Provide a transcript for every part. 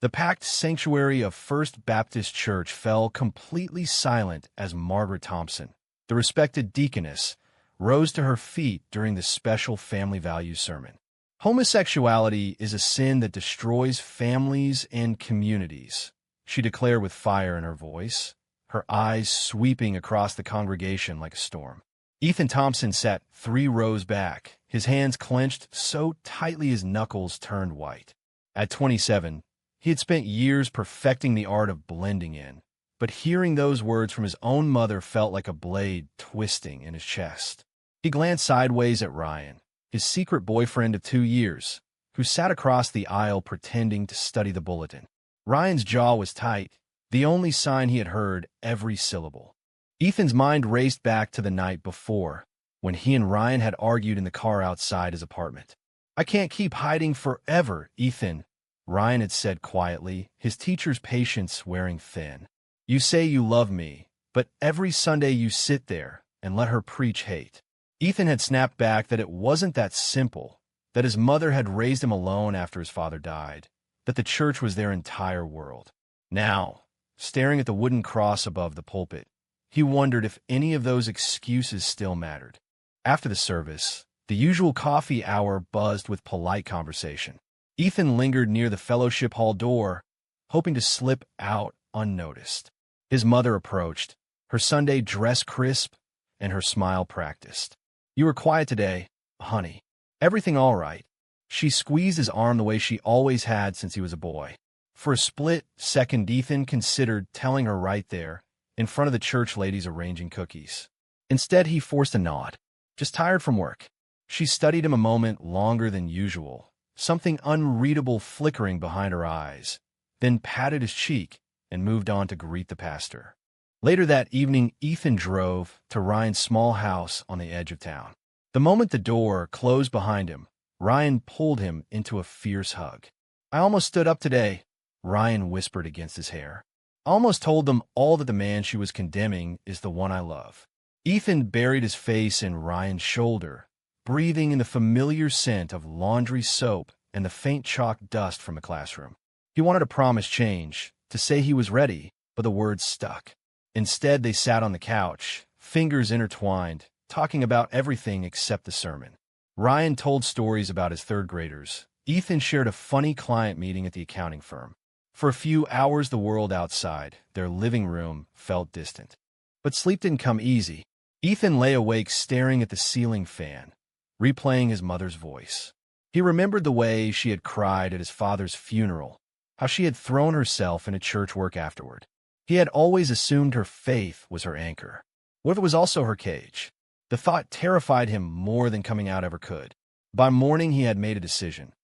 The packed sanctuary of First Baptist Church fell completely silent as Margaret Thompson, the respected deaconess, rose to her feet during the special family values sermon. "Homosexuality is a sin that destroys families and communities," she declared with fire in her voice, her eyes sweeping across the congregation like a storm. Ethan Thompson sat 3 rows back, his hands clenched so tightly his knuckles turned white. At 27, he had spent years perfecting the art of blending in, but hearing those words from his own mother felt like a blade twisting in his chest. He glanced sideways at Ryan, his secret boyfriend of 2 years, who sat across the aisle pretending to study the bulletin. Ryan's jaw was tight, the only sign he had heard every syllable. Ethan's mind raced back to the night before, when he and Ryan had argued in the car outside his apartment. "I can't keep hiding forever, Ethan," Ryan had said quietly, his teacher's patience wearing thin. "You say you love me, but every Sunday you sit there and let her preach hate." Ethan had snapped back that it wasn't that simple, that his mother had raised him alone after his father died, that the church was their entire world. Now, staring at the wooden cross above the pulpit, he wondered if any of those excuses still mattered. After the service, the usual coffee hour buzzed with polite conversation. Ethan lingered near the fellowship hall door, hoping to slip out unnoticed. His mother approached, her Sunday dress crisp and her smile practiced. "You were quiet today, honey. Everything all right?" She squeezed his arm the way she always had since he was a boy. For a split second, Ethan considered telling her right there, in front of the church ladies arranging cookies. Instead, he forced a nod. "Just tired from work." She studied him a moment longer than usual, something unreadable flickering behind her eyes, then patted his cheek and moved on to greet the pastor. Later that evening, Ethan drove to Ryan's small house on the edge of town. The moment the door closed behind him, Ryan pulled him into a fierce hug. "I almost stood up today," Ryan whispered against his hair. "I almost told them all that the man she was condemning is the one I love." Ethan buried his face in Ryan's shoulder, breathing in the familiar scent of laundry soap and the faint chalk dust from a classroom. He wanted to promise change, to say he was ready, but the words stuck. Instead, they sat on the couch, fingers intertwined, talking about everything except the sermon. Ryan told stories about his third graders. Ethan shared a funny client meeting at the accounting firm. For a few hours, the world outside, their living room, felt distant. But sleep didn't come easy. Ethan lay awake staring at the ceiling fan, replaying his mother's voice. He remembered the way she had cried at his father's funeral, how she had thrown herself into church work afterward. He had always assumed her faith was her anchor. What if it was also her cage? The thought terrified him more than coming out ever could. By morning, he had made a decision.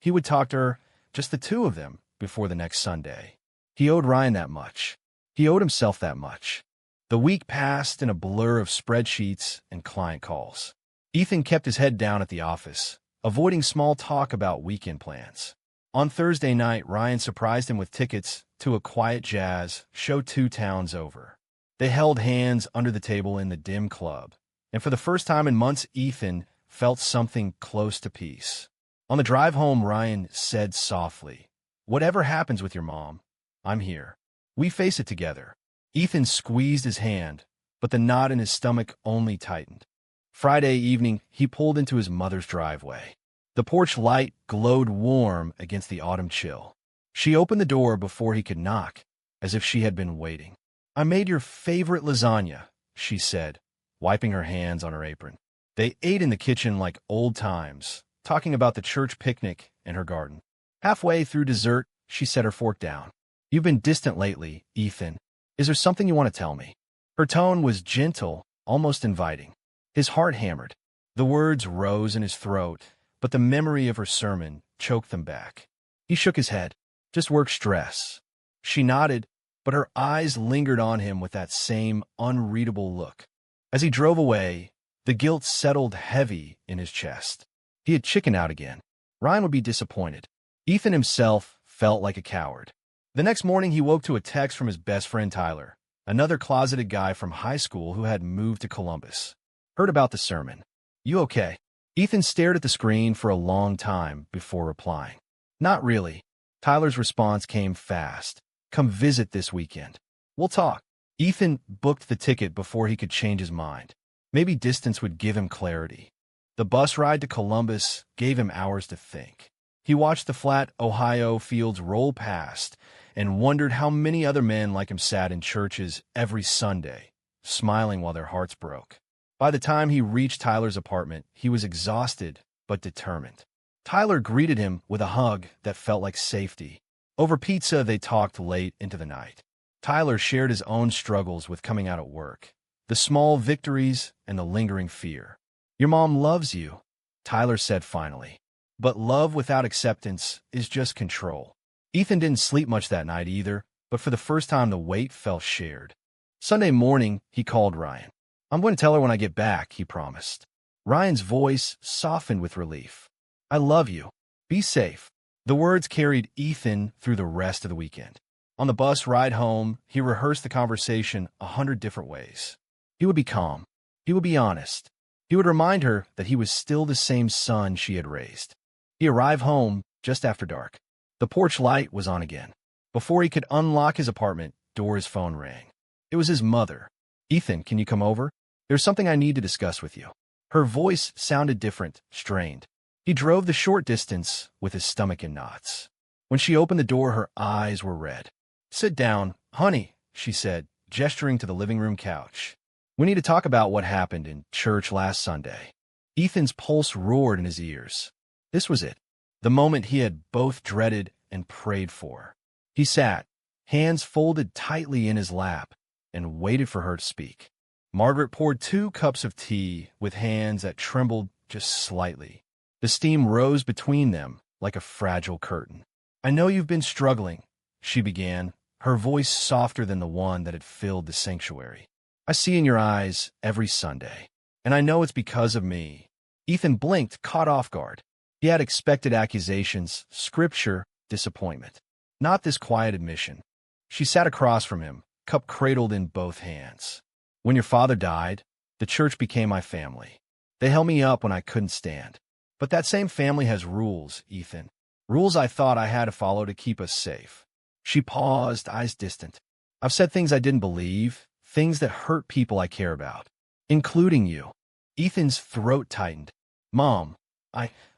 He would talk to her, just the two of them, before the next Sunday. He owed Ryan that much. He owed himself that much. The week passed in a blur of spreadsheets and client calls. Ethan kept his head down at the office, avoiding small talk about weekend plans. On Thursday night, Ryan surprised him with tickets to a quiet jazz show 2 towns over. They held hands under the table in the dim club, and for the first time in months, Ethan felt something close to peace. On the drive home, Ryan said softly, "Whatever happens with your mom, I'm here. We face it together." Ethan squeezed his hand, but the knot in his stomach only tightened. Friday evening, he pulled into his mother's driveway. The porch light glowed warm against the autumn chill. She opened the door before he could knock, as if she had been waiting. "I made your favorite lasagna," she said, wiping her hands on her apron. They ate in the kitchen like old times, talking about the church picnic and her garden. Halfway through dessert, she set her fork down. "You've been distant lately, Ethan. Is there something you want to tell me?" Her tone was gentle, almost inviting. His heart hammered. The words rose in his throat, but the memory of her sermon choked them back. He shook his head. "Just work stress." She nodded, but her eyes lingered on him with that same unreadable look. As he drove away, the guilt settled heavy in his chest. He had chickened out again. Ryan would be disappointed. Ethan himself felt like a coward. The next morning, he woke to a text from his best friend Tyler, another closeted guy from high school who had moved to Columbus. "Heard about the sermon. You okay?" Ethan stared at the screen for a long time before replying. "Not really. Tyler's response came fast. Come visit this weekend. We'll talk. Ethan booked the ticket before he could change his mind. Maybe distance would give him clarity. The bus ride to Columbus gave him hours to think. He watched the flat Ohio fields roll past and wondered how many other men like him sat in churches every Sunday, smiling while their hearts broke. By the time he reached Tyler's apartment, he was exhausted but determined. Tyler greeted him with a hug that felt like safety. Over pizza, they talked late into the night. Tyler shared his own struggles with coming out at work, the small victories and the lingering fear. Your mom loves you, Tyler said finally. But love without acceptance is just control. Ethan didn't sleep much that night either, but for the first time the weight felt shared. Sunday morning, he called Ryan. I'm going to tell her when I get back, he promised. Ryan's voice softened with relief. I love you. Be safe. The words carried Ethan through the rest of the weekend. On the bus ride home, he rehearsed the conversation 100 different ways. He would be calm. He would be honest. He would remind her that he was still the same son she had raised. He arrived home just after dark. The porch light was on again. Before he could unlock his apartment, Dora's phone rang. It was his mother. Ethan, can you come over? There's something I need to discuss with you. Her voice sounded different, strained. He drove the short distance with his stomach in knots. When she opened the door, her eyes were red. Sit down, honey, she said, gesturing to the living room couch. We need to talk about what happened in church last Sunday. Ethan's pulse roared in his ears. This was it, the moment he had both dreaded and prayed for. He sat, hands folded tightly in his lap, and waited for her to speak. Margaret poured 2 cups of tea with hands that trembled just slightly. The steam rose between them like a fragile curtain. I know you've been struggling, she began, her voice softer than the one that had filled the sanctuary. I see in your eyes every Sunday, and I know it's because of me. Ethan blinked, caught off guard. He had expected accusations, scripture, disappointment. Not this quiet admission. She sat across from him, cup cradled in both hands. When your father died, the church became my family. They held me up when I couldn't stand. But that same family has rules, Ethan. Rules I thought I had to follow to keep us safe. She paused, eyes distant. I've said things I didn't believe, things that hurt people I care about, including you. Ethan's throat tightened. Mom,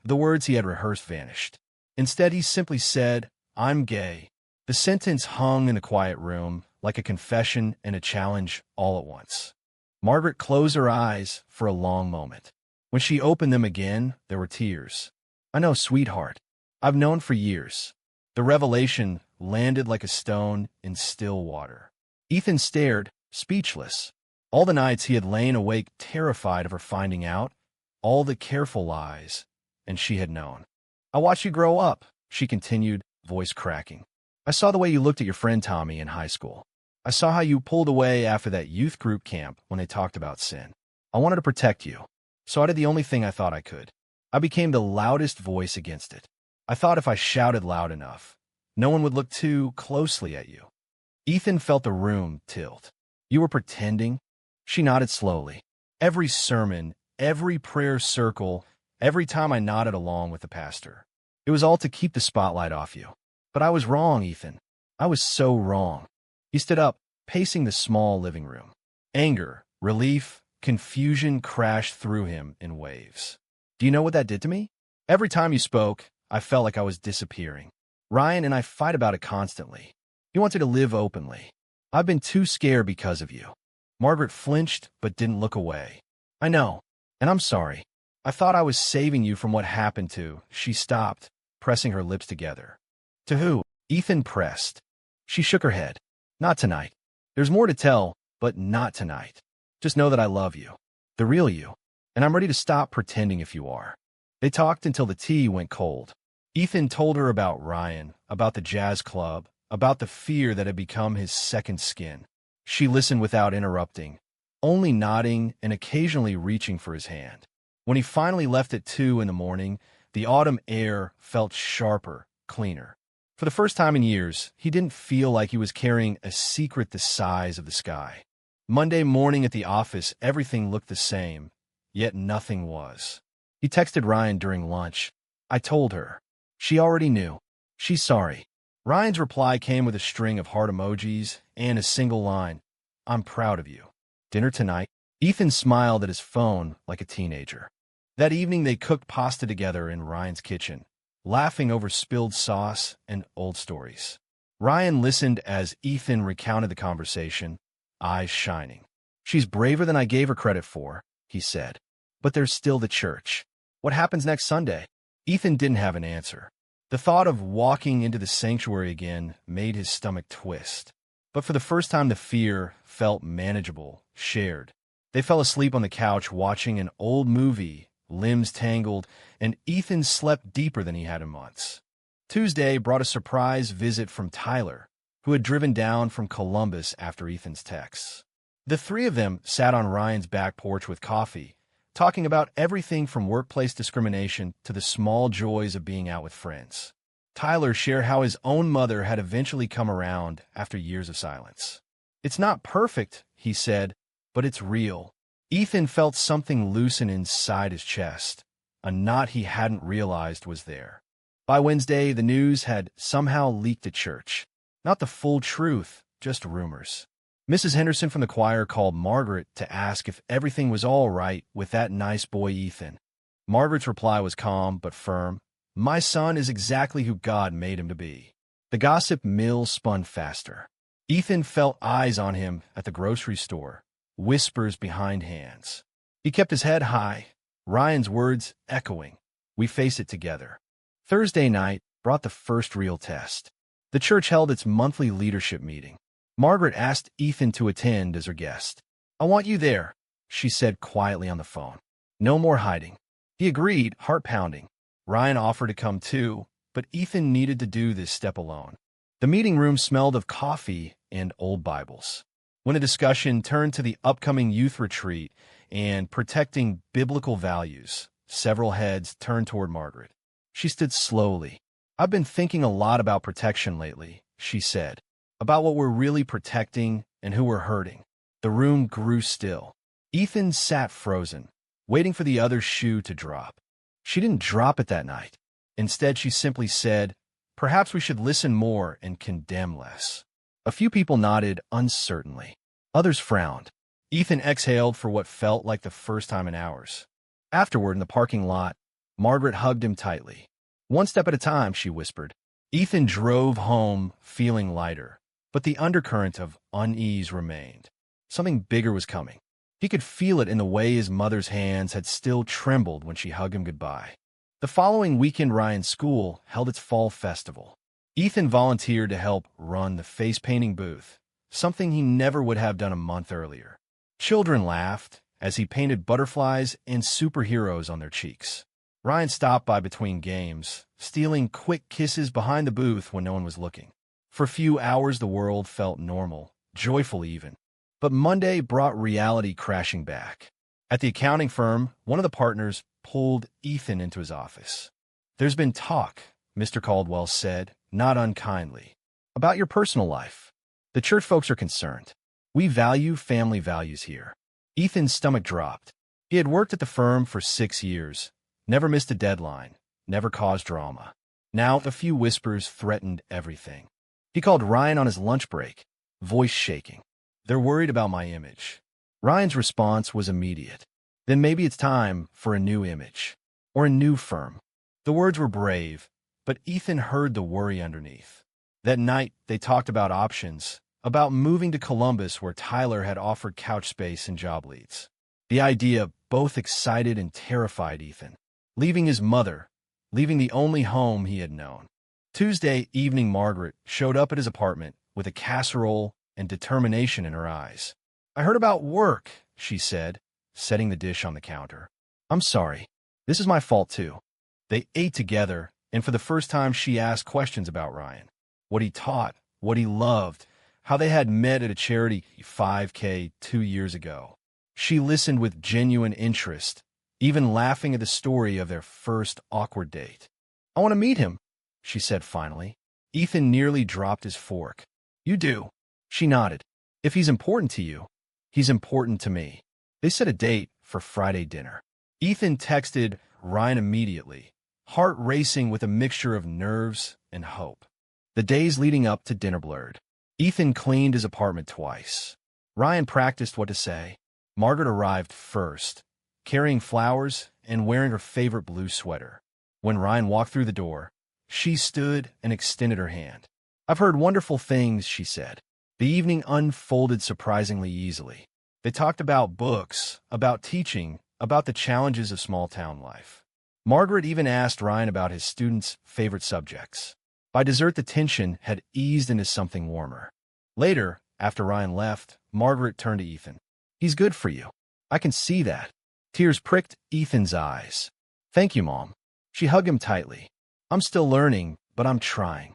the words he had rehearsed vanished. Instead, he simply said, I'm gay. The sentence hung in the quiet room, like a confession and a challenge all at once. Margaret closed her eyes for a long moment. When she opened them again, there were tears. I know, sweetheart. I've known for years. The revelation landed like a stone in still water. Ethan stared, speechless. All the nights he had lain awake terrified of her finding out, all the careful lies, and she had known. I watched you grow up, she continued, voice cracking. I saw the way you looked at your friend Tommy in high school. I saw how you pulled away after that youth group camp when they talked about sin. I wanted to protect you, so I did the only thing I thought I could. I became the loudest voice against it. I thought if I shouted loud enough, no one would look too closely at you. Ethan felt the room tilt. You were pretending? She nodded slowly. Every sermon, every prayer circle, every time I nodded along with the pastor. It was all to keep the spotlight off you. But I was wrong, Ethan. I was so wrong. He stood up, pacing the small living room. Anger, relief, confusion crashed through him in waves. Do you know what that did to me? Every time you spoke, I felt like I was disappearing. Ryan and I fight about it constantly. He wanted to live openly. I've been too scared because of you. Margaret flinched but didn't look away. I know, and I'm sorry. I thought I was saving you from what happened to. She stopped, pressing her lips together. To who? Ethan pressed. She shook her head. Not tonight. There's more to tell, but not tonight. Just know that I love you. The real you. And I'm ready to stop pretending if you are. They talked until the tea went cold. Ethan told her about Ryan, about the jazz club, about the fear that had become his second skin. She listened without interrupting, only nodding and occasionally reaching for his hand. When he finally left at 2 in the morning, the autumn air felt sharper, cleaner. For the first time in years, he didn't feel like he was carrying a secret the size of the sky. Monday morning at the office, everything looked the same, yet nothing was. He texted Ryan during lunch. I told her. She already knew. She's sorry. Ryan's reply came with a string of heart emojis and a single line, "I'm proud of you. Dinner tonight?" Ethan smiled at his phone like a teenager. That evening they cooked pasta together in Ryan's kitchen, laughing over spilled sauce and old stories. Ryan listened as Ethan recounted the conversation, eyes shining. "She's braver than I gave her credit for," he said. "But there's still the church. What happens next Sunday?" Ethan didn't have an answer. The thought of walking into the sanctuary again made his stomach twist. But for the first time, the fear felt manageable, shared. They fell asleep on the couch watching an old movie, limbs tangled, and Ethan slept deeper than he had in months. Tuesday brought a surprise visit from Tyler, who had driven down from Columbus after Ethan's texts. The three of them sat on Ryan's back porch with coffee, talking about everything from workplace discrimination to the small joys of being out with friends. Tyler shared how his own mother had eventually come around after years of silence. "It's not perfect," he said, "but it's real." Ethan felt something loosen inside his chest, a knot he hadn't realized was there. By Wednesday, the news had somehow leaked to church. Not the full truth, just rumors. Mrs. Henderson from the choir called Margaret to ask if everything was all right with that nice boy Ethan. Margaret's reply was calm but firm. "My son is exactly who God made him to be." The gossip mill spun faster. Ethan felt eyes on him at the grocery store, whispers behind hands. He kept his head high, Ryan's words echoing. "We face it together." Thursday night brought the first real test. The church held its monthly leadership meeting. Margaret asked Ethan to attend as her guest. "I want you there," she said quietly on the phone. "No more hiding." He agreed, heart pounding. Ryan offered to come too, but Ethan needed to do this step alone. The meeting room smelled of coffee and old Bibles. When the discussion turned to the upcoming youth retreat and protecting biblical values, several heads turned toward Margaret. She stood slowly. "I've been thinking a lot about protection lately," she said. "About what we're really protecting and who we're hurting." The room grew still. Ethan sat frozen, waiting for the other shoe to drop. She didn't drop it that night. Instead, she simply said, "Perhaps we should listen more and condemn less." A few people nodded uncertainly. Others frowned. Ethan exhaled for what felt like the first time in hours. Afterward, in the parking lot, Margaret hugged him tightly. "One step at a time," she whispered. Ethan drove home feeling lighter, but the undercurrent of unease remained. Something bigger was coming. He could feel it in the way his mother's hands had still trembled when she hugged him goodbye. The following weekend, Ryan's school held its fall festival. Ethan volunteered to help run the face-painting booth, something he never would have done a month earlier. Children laughed as he painted butterflies and superheroes on their cheeks. Ryan stopped by between games, stealing quick kisses behind the booth when no one was looking. For a few hours, the world felt normal, joyful even. But Monday brought reality crashing back. At the accounting firm, one of the partners pulled Ethan into his office. "There's been talk," Mr. Caldwell said, not unkindly, "about your personal life. The church folks are concerned. We value family values here." Ethan's stomach dropped. He had worked at the firm for 6 years, never missed a deadline, never caused drama. Now a few whispers threatened everything. He called Ryan on his lunch break, voice shaking. "They're worried about my image." Ryan's response was immediate. "Then maybe it's time for a new image, or a new firm." The words were brave, but Ethan heard the worry underneath. That night, they talked about options, about moving to Columbus where Tyler had offered couch space and job leads. The idea both excited and terrified Ethan. Leaving his mother, leaving the only home he had known. Tuesday evening, Margaret showed up at his apartment with a casserole and determination in her eyes. "I heard about work," she said, setting the dish on the counter. "I'm sorry. This is my fault too." They ate together, and for the first time she asked questions about Ryan. What he taught, what he loved, how they had met at a charity 5K 2 years ago. She listened with genuine interest, even laughing at the story of their first awkward date. "I want to meet him," she said finally. Ethan nearly dropped his fork. "You do?" She nodded. "If he's important to you, he's important to me." They set a date for Friday dinner. Ethan texted Ryan immediately, heart racing with a mixture of nerves and hope. The days leading up to dinner blurred. Ethan cleaned his apartment twice. Ryan practiced what to say. Margaret arrived first, carrying flowers and wearing her favorite blue sweater. When Ryan walked through the door, she stood and extended her hand. "I've heard wonderful things," she said. The evening unfolded surprisingly easily. They talked about books, about teaching, about the challenges of small-town life. Margaret even asked Ryan about his students' favorite subjects. By dessert, the tension had eased into something warmer. Later, after Ryan left, Margaret turned to Ethan. "He's good for you. I can see that." Tears pricked Ethan's eyes. "Thank you, Mom." She hugged him tightly. "I'm still learning, but I'm trying."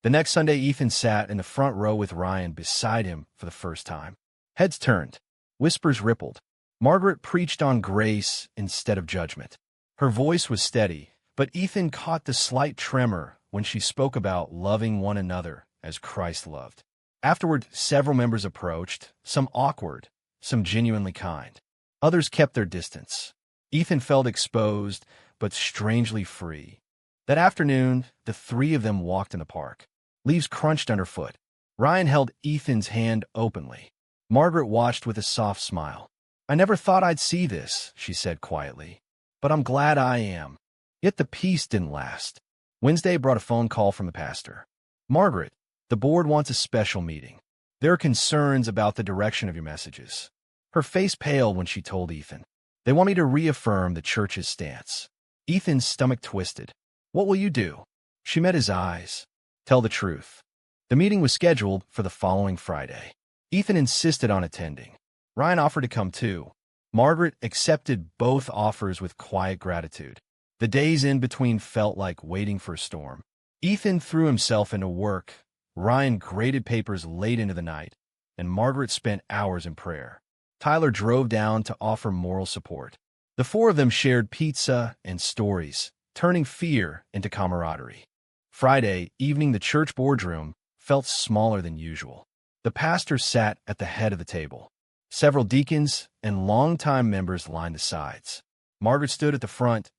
The next Sunday, Ethan sat in the front row with Ryan beside him for the first time. Heads turned. Whispers rippled. Margaret preached on grace instead of judgment. Her voice was steady, but Ethan caught the slight tremor when she spoke about loving one another as Christ loved. Afterward, several members approached, some awkward, some genuinely kind. Others kept their distance. Ethan felt exposed, but strangely free. That afternoon, the three of them walked in the park. Leaves crunched underfoot. Ryan held Ethan's hand openly. Margaret watched with a soft smile. "I never thought I'd see this," she said quietly. "But I'm glad I am." Yet the peace didn't last. Wednesday brought a phone call from the pastor. "Margaret, the board wants a special meeting. There are concerns about the direction of your messages." Her face paled when she told Ethan. "They want me to reaffirm the church's stance." Ethan's stomach twisted. "What will you do?" She met his eyes. "Tell the truth." The meeting was scheduled for the following Friday. Ethan insisted on attending. Ryan offered to come too. Margaret accepted both offers with quiet gratitude. The days in between felt like waiting for a storm. Ethan threw himself into work. Ryan graded papers late into the night, and Margaret spent hours in prayer. Tyler drove down to offer moral support. The four of them shared pizza and stories, turning fear into camaraderie. Friday evening, the church boardroom felt smaller than usual. The pastor sat at the head of the table. Several deacons and longtime members lined the sides. Margaret stood at the front,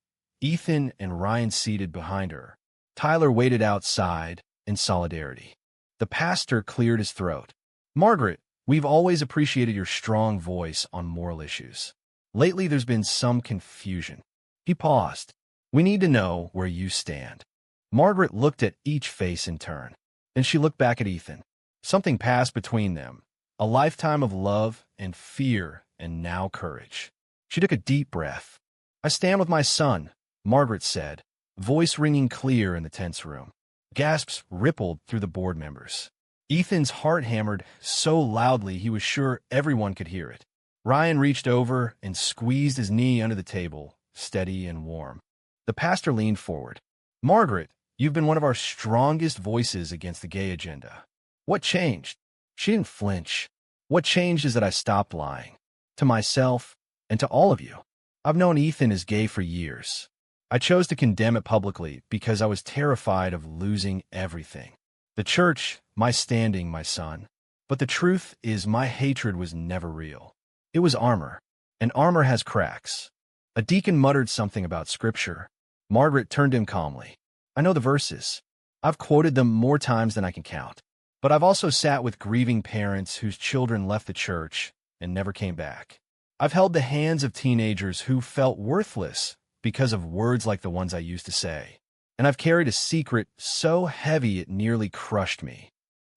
Ethan and Ryan seated behind her. Tyler waited outside in solidarity. The pastor cleared his throat. "Margaret, we've always appreciated your strong voice on moral issues. Lately, there's been some confusion." He paused. "We need to know where you stand." Margaret looked at each face in turn. Then she looked back at Ethan. Something passed between them, a lifetime of love and fear and now courage. She took a deep breath. "I stand with my son," Margaret said, voice ringing clear in the tense room. Gasps rippled through the board members. Ethan's heart hammered so loudly he was sure everyone could hear it. Ryan reached over and squeezed his knee under the table, steady and warm. The pastor leaned forward. "Margaret, you've been one of our strongest voices against the gay agenda. What changed?" She didn't flinch. "What changed is that I stopped lying. To myself and to all of you. I've known Ethan is gay for years. I chose to condemn it publicly because I was terrified of losing everything. The church, my standing, my son. But the truth is my hatred was never real. It was armor, and armor has cracks." A deacon muttered something about scripture. Margaret turned to him calmly. "I know the verses. I've quoted them more times than I can count. But I've also sat with grieving parents whose children left the church and never came back. I've held the hands of teenagers who felt worthless because of words like the ones I used to say. And I've carried a secret so heavy it nearly crushed me."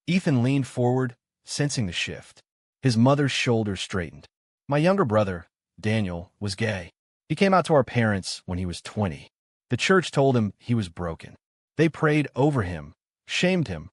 Ethan leaned forward, sensing the shift. His mother's shoulders straightened. "My younger brother, Daniel, was gay. He came out to our parents when he was 20. The church told him he was broken. They prayed over him, shamed him,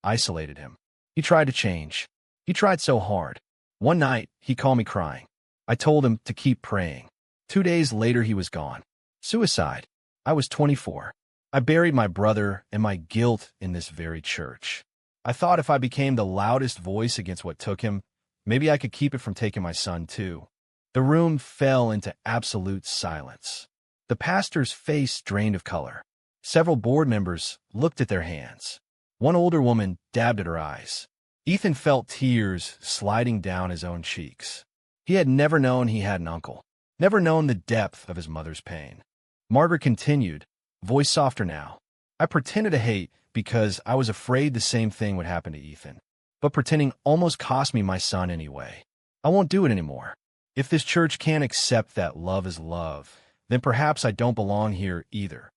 isolated him. He tried to change. He tried so hard. One night, he called me crying. I told him to keep praying. 2 days later, he was gone. Suicide. I was 24. I buried my brother and my guilt in this very church. I thought if I became the loudest voice against what took him, maybe I could keep it from taking my son too." The room fell into absolute silence. The pastor's face drained of color. Several board members looked at their hands. One older woman dabbed at her eyes. Ethan felt tears sliding down his own cheeks. He had never known he had an uncle, never known the depth of his mother's pain. Margaret continued, voice softer now. I pretended to hate because I was afraid the same thing would happen to Ethan. But pretending almost cost me my son anyway. I won't do it anymore. If this church can't accept that love is love, then perhaps I don't belong here either.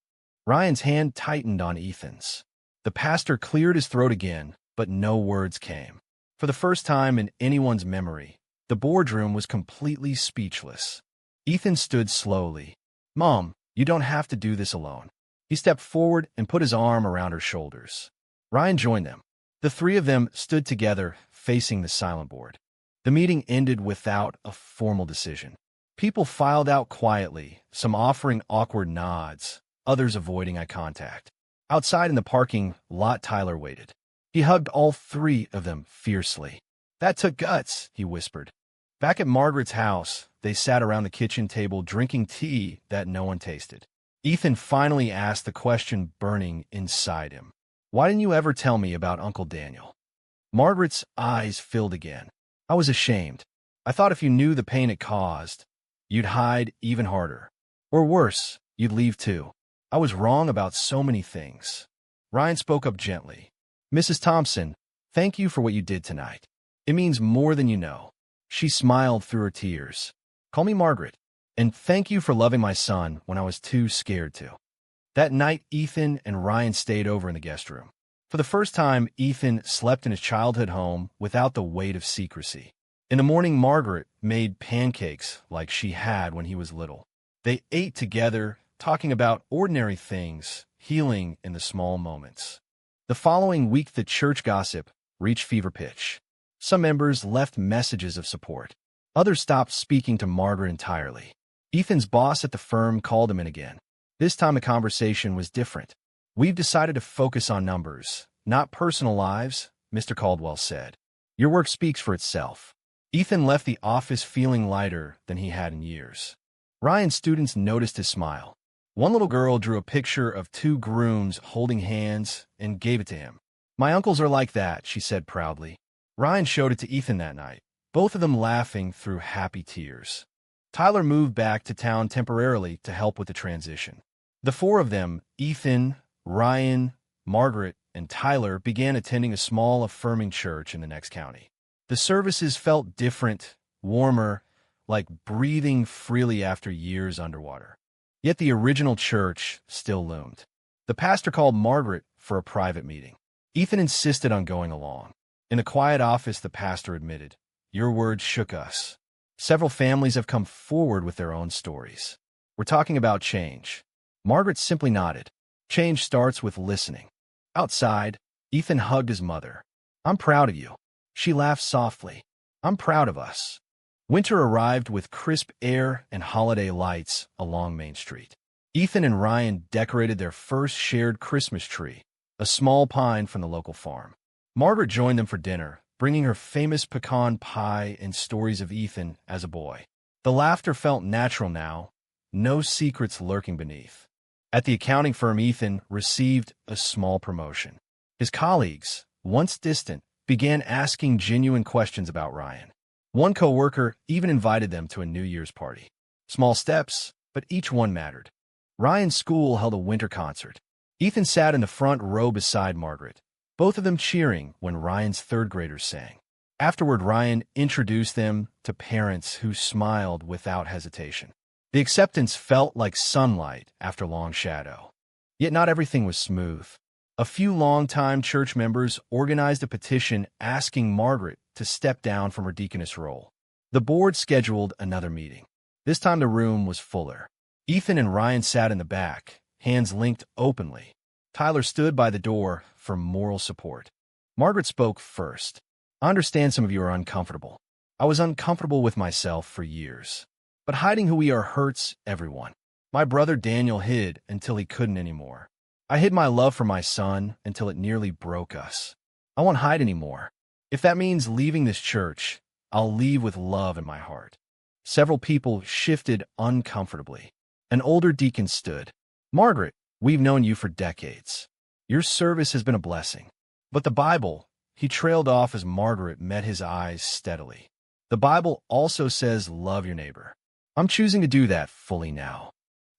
Ryan's hand tightened on Ethan's. The pastor cleared his throat again, but no words came. For the first time in anyone's memory, the boardroom was completely speechless. Ethan stood slowly. "Mom, you don't have to do this alone." He stepped forward and put his arm around her shoulders. Ryan joined them. The three of them stood together, facing the silent board. The meeting ended without a formal decision. People filed out quietly, some offering awkward nods, others avoiding eye contact. Outside in the parking lot, Tyler waited. He hugged all three of them fiercely. "That took guts," he whispered. Back at Margaret's house, they sat around the kitchen table drinking tea that no one tasted. Ethan finally asked the question burning inside him. "Why didn't you ever tell me about Uncle Daniel?" Margaret's eyes filled again. "I was ashamed. I thought if you knew the pain it caused, you'd hide even harder. Or worse, you'd leave too. I was wrong about so many things." Ryan spoke up gently. "Mrs. Thompson, thank you for what you did tonight. It means more than you know." She smiled through her tears. "Call me Margaret. And thank you for loving my son when I was too scared to." That night, Ethan and Ryan stayed over in the guest room. For the first time, Ethan slept in his childhood home without the weight of secrecy. In the morning, Margaret made pancakes like she had when he was little. They ate together, talking about ordinary things, healing in the small moments. The following week, the church gossip reached fever pitch. Some members left messages of support. Others stopped speaking to Margaret entirely. Ethan's boss at the firm called him in again. This time the conversation was different. "We've decided to focus on numbers, not personal lives," Mr. Caldwell said. "Your work speaks for itself." Ethan left the office feeling lighter than he had in years. Ryan's students noticed his smile. One little girl drew a picture of two grooms holding hands and gave it to him. "My uncles are like that," she said proudly. Ryan showed it to Ethan that night, both of them laughing through happy tears. Tyler moved back to town temporarily to help with the transition. The four of them, Ethan, Ryan, Margaret, and Tyler, began attending a small, affirming church in the next county. The services felt different, warmer, like breathing freely after years underwater. Yet the original church still loomed. The pastor called Margaret for a private meeting. Ethan insisted on going along. In a quiet office, the pastor admitted, "Your words shook us. Several families have come forward with their own stories. We're talking about change." Margaret simply nodded. "Change starts with listening." Outside, Ethan hugged his mother. "I'm proud of you." She laughed softly. "I'm proud of us." Winter arrived with crisp air and holiday lights along Main Street. Ethan and Ryan decorated their first shared Christmas tree, a small pine from the local farm. Margaret joined them for dinner, bringing her famous pecan pie and stories of Ethan as a boy. The laughter felt natural now, no secrets lurking beneath. At the accounting firm, Ethan received a small promotion. His colleagues, once distant, began asking genuine questions about Ryan. One coworker even invited them to a New Year's party. Small steps, but each one mattered. Ryan's school held a winter concert. Ethan sat in the front row beside Margaret, both of them cheering when Ryan's third graders sang. Afterward, Ryan introduced them to parents who smiled without hesitation. The acceptance felt like sunlight after long shadow. Yet not everything was smooth. A few longtime church members organized a petition asking Margaret to step down from her deaconess role. The board scheduled another meeting. This time the room was fuller. Ethan and Ryan sat in the back, hands linked openly. Tyler stood by the door for moral support. Margaret spoke first. "I understand some of you are uncomfortable. I was uncomfortable with myself for years. But hiding who we are hurts everyone. My brother Daniel hid until he couldn't anymore. I hid my love for my son until it nearly broke us. I won't hide anymore. If that means leaving this church, I'll leave with love in my heart." Several people shifted uncomfortably. An older deacon stood. "Margaret, we've known you for decades. Your service has been a blessing. But the Bible," he trailed off as Margaret met his eyes steadily. "The Bible also says love your neighbor. I'm choosing to do that fully now."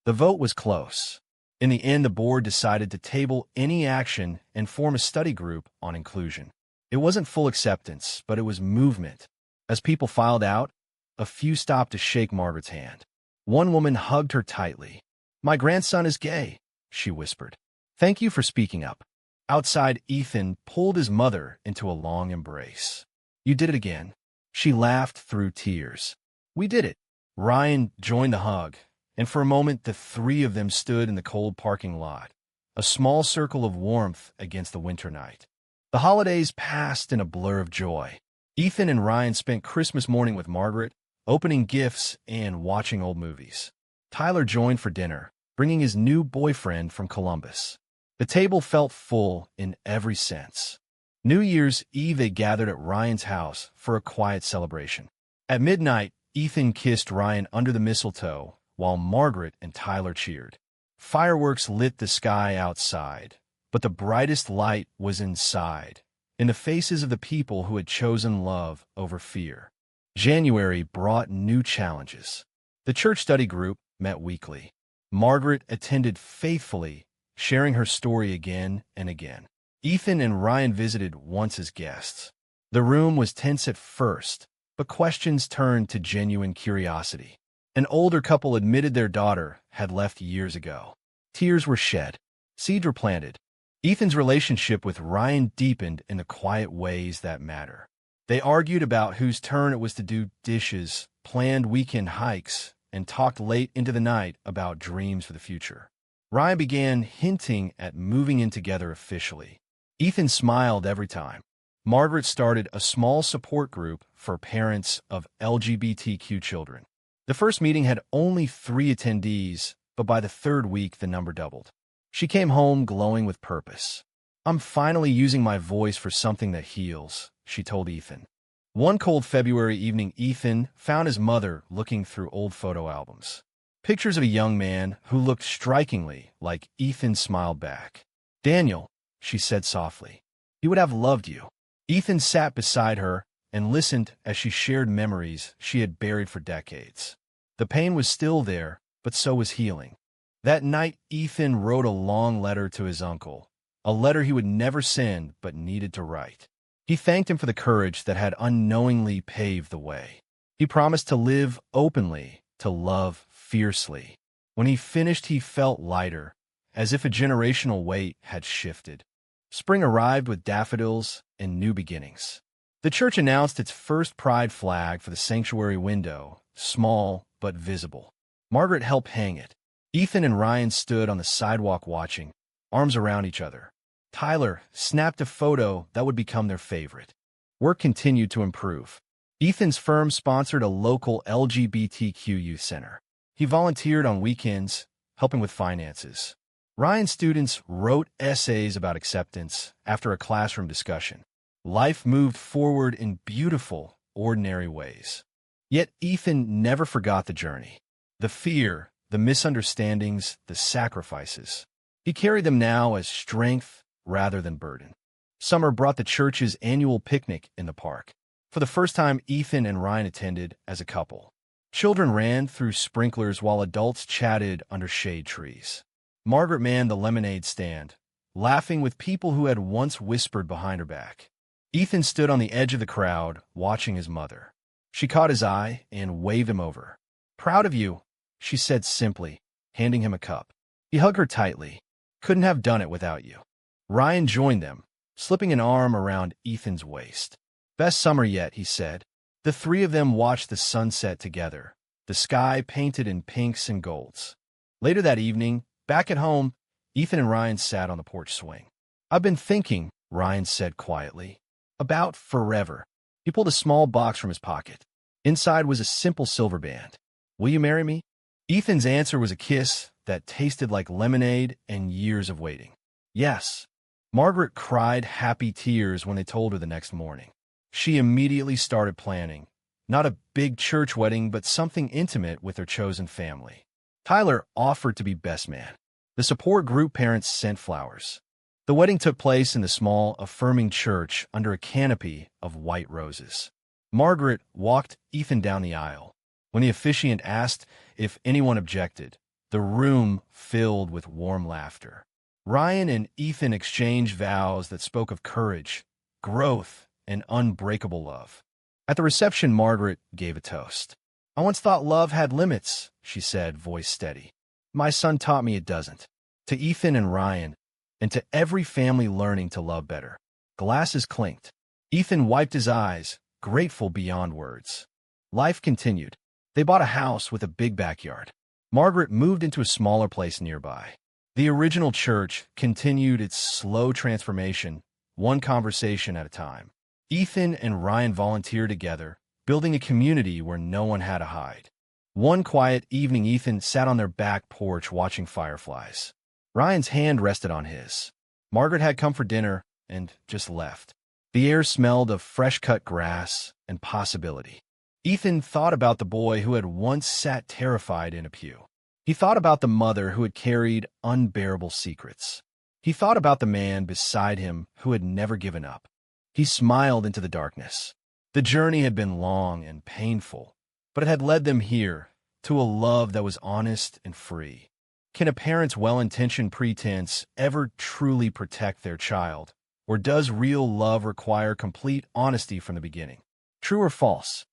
The vote was close. In the end, the board decided to table any action and form a study group on inclusion. It wasn't full acceptance, but it was movement. As people filed out, a few stopped to shake Margaret's hand. One woman hugged her tightly. "My grandson is gay," she whispered. "Thank you for speaking up." Outside, Ethan pulled his mother into a long embrace. "You did it again." She laughed through tears. "We did it." Ryan joined the hug, and for a moment the three of them stood in the cold parking lot, a small circle of warmth against the winter night. The holidays passed in a blur of joy. Ethan and Ryan spent Christmas morning with Margaret, opening gifts and watching old movies. Tyler joined for dinner, bringing his new boyfriend from Columbus. The table felt full in every sense. New Year's Eve, they gathered at Ryan's house for a quiet celebration. At midnight, Ethan kissed Ryan under the mistletoe, while Margaret and Tyler cheered. Fireworks lit the sky outside, but the brightest light was inside, in the faces of the people who had chosen love over fear. January brought new challenges. The church study group met weekly. Margaret attended faithfully, sharing her story again and again. Ethan and Ryan visited once as guests. The room was tense at first, but questions turned to genuine curiosity. An older couple admitted their daughter had left years ago. Tears were shed. Seeds were planted. Ethan's relationship with Ryan deepened in the quiet ways that matter. They argued about whose turn it was to do dishes, planned weekend hikes, and talked late into the night about dreams for the future. Ryan began hinting at moving in together officially. Ethan smiled every time. Margaret started a small support group for parents of LGBTQ children. The first meeting had only 3 attendees, but by the 3rd week the number doubled. She came home glowing with purpose. "I'm finally using my voice for something that heals," she told Ethan. One cold February evening, Ethan found his mother looking through old photo albums. Pictures of a young man who looked strikingly like Ethan smiled back. "Daniel," she said softly, "he would have loved you." Ethan sat beside her and listened as she shared memories she had buried for decades. The pain was still there, but so was healing. That night, Ethan wrote a long letter to his uncle, a letter he would never send but needed to write. He thanked him for the courage that had unknowingly paved the way. He promised to live openly, to love fiercely. When he finished, he felt lighter, as if a generational weight had shifted. Spring arrived with daffodils and new beginnings. The church announced its first pride flag for the sanctuary window, small but visible. Margaret helped hang it. Ethan and Ryan stood on the sidewalk watching, arms around each other. Tyler snapped a photo that would become their favorite. Work continued to improve. Ethan's firm sponsored a local LGBTQ youth center. He volunteered on weekends, helping with finances. Ryan's students wrote essays about acceptance after a classroom discussion. Life moved forward in beautiful, ordinary ways. Yet Ethan never forgot the journey. The fear, the misunderstandings, the sacrifices. He carried them now as strength rather than burden. Summer brought the church's annual picnic in the park. For the first time, Ethan and Ryan attended as a couple. Children ran through sprinklers while adults chatted under shade trees. Margaret manned the lemonade stand, laughing with people who had once whispered behind her back. Ethan stood on the edge of the crowd, watching his mother. She caught his eye and waved him over. "Proud of you," she said simply, handing him a cup. He hugged her tightly. "Couldn't have done it without you." Ryan joined them, slipping an arm around Ethan's waist. "Best summer yet," he said. The 3 of them watched the sunset together, the sky painted in pinks and golds. Later that evening, back at home, Ethan and Ryan sat on the porch swing. "I've been thinking," Ryan said quietly, "about forever." He pulled a small box from his pocket. Inside was a simple silver band. "Will you marry me?" Ethan's answer was a kiss that tasted like lemonade and years of waiting. "Yes." Margaret cried happy tears when they told her the next morning. She immediately started planning, not a big church wedding, but something intimate with her chosen family. Tyler offered to be best man. The support group parents sent flowers. The wedding took place in the small, affirming church under a canopy of white roses. Margaret walked Ethan down the aisle. When the officiant asked if anyone objected, the the room filled with warm laughter. Ryan and Ethan exchanged vows that spoke of courage, growth, and unbreakable love. At the reception, Margaret gave a toast. "I once thought love had limits," she said, voice steady. "My son taught me it doesn't." To Ethan and Ryan, and to every family learning to love better. Glasses clinked. Ethan wiped his eyes, grateful beyond words. Life continued. They bought a house with a big backyard. Margaret moved into a smaller place nearby. The original church continued its slow transformation, one conversation at a time. Ethan and Ryan volunteered together, building a community where no one had to hide. One quiet evening, Ethan sat on their back porch watching fireflies. Ryan's hand rested on his. Margaret had come for dinner and just left. The air smelled of fresh-cut grass and possibility. Ethan thought about the boy who had once sat terrified in a pew. He thought about the mother who had carried unbearable secrets. He thought about the man beside him who had never given up. He smiled into the darkness. The journey had been long and painful, but it had led them here, to a love that was honest and free. Can a parent's well-intentioned pretense ever truly protect their child? Or does real love require complete honesty from the beginning? True or false?